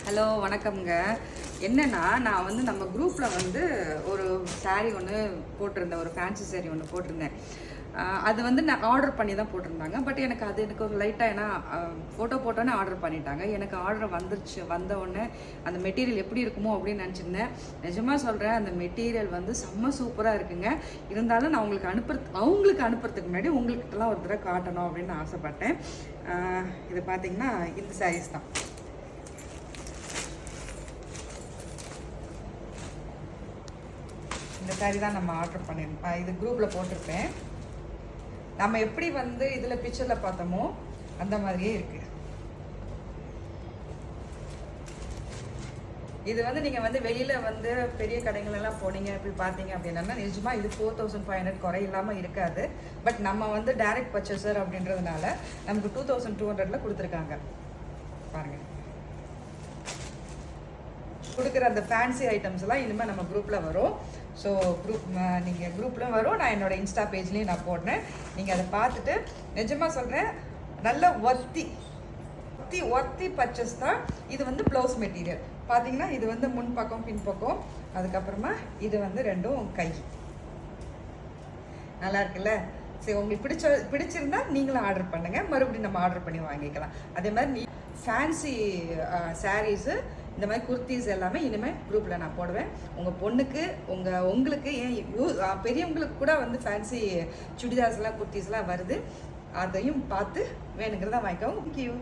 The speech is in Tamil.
ஹலோ வணக்கம்ங்க. என்னன்னா நான் வந்து நம்ம குரூப்பில் வந்து ஒரு சாரீ ஒன்று போட்டிருந்தேன், ஒரு ஃபேன்சி சாரீ ஒன்று போட்டிருந்தேன். அது வந்து நான் ஆர்டர் பண்ணி தான் போட்டிருந்தாங்க. பட் எனக்கு ஒரு லைட்டாக ஏன்னா ஃபோட்டோ போட்டோன்னே ஆர்டர் பண்ணிட்டாங்க. எனக்கு ஆர்டர் வந்துருச்சு. வந்த உடனே அந்த மெட்டீரியல் எப்படி இருக்குமோ அப்படின்னு நினச்சிருந்தேன். நிஜமாக சொல்கிறேன், அந்த மெட்டீரியல் வந்து செம்ம சூப்பராக இருக்குங்க. இருந்தாலும் நான் அவங்களுக்கு அனுப்புறதுக்கு முன்னாடி உங்கள்கிட்டலாம் ஒரு தடவை காட்டணும் அப்படின்னு ஆசைப்பட்டேன். இது பார்த்தீங்கன்னா இந்த சாரீஸ் தான். இந்த சாரீ தான் நம்ம ஆர்டர் பண்ணியிருப்போம். இது குரூப்பில் போட்டிருப்பேன். நம்ம எப்படி வந்து இதில் பிக்சரில் பார்த்தோமோ அந்த மாதிரியே இருக்குது. இது வந்து நீங்கள் வந்து வெளியில் வந்து பெரிய கடைகளெல்லாம் போனீங்க அப்படி பார்த்தீங்க அப்படின்னா நிஜமாக இது 4500 குறை இல்லாமல் இருக்காது. பட் நம்ம வந்து டைரக்ட் பர்ச்சேசர் அப்படின்றதுனால நமக்கு 2200 கொடுத்துருக்காங்க. பாருங்கள், கொடுக்குற அந்த ஃபேன்சி ஐட்டம்ஸ் எல்லாம் இனிமேல் நம்ம குரூப்பில் வரும். ஸோ நீங்கள் குரூப்லையும் வரும், நான் என்னோடய இன்ஸ்டா பேஜ்லேயும் நான் போடுறேன். நீங்கள் அதை பார்த்துட்டு நிஜமாக சொல்கிறேன், நல்ல ஒர்த்தி பர்ச்சேஸ் தான். இது வந்து ப்ளவுஸ் மெட்டீரியல் பார்த்தீங்கன்னா, இது வந்து முன் பக்கம் பின் பக்கம், அதுக்கப்புறமா இது வந்து ரெண்டும் கை. நல்லா இருக்குல்ல? சரி, உங்களுக்கு பிடிச்சிருந்தா நீங்களும் ஆர்டர் பண்ணுங்கள். மறுபடியும் நம்ம ஆர்டர் பண்ணி வாங்கிக்கலாம். அதே மாதிரி ஃபேன்சி சாரீஸு, இந்த மாதிரி குர்த்திஸ் எல்லாமே இனிமேல் குரூப்பில் நான் போடுவேன். உங்கள் பொண்ணுக்கு உங்களுக்கு ஏன் பெரியவங்களுக்கு கூட வந்து ஃபேன்சி சுடிதார்ஸ்லாம் குர்த்திஸ்லாம் வருது. அதையும் பார்த்து வேணுங்கிறத வாங்கிக்கவும். தேங்க்யூ.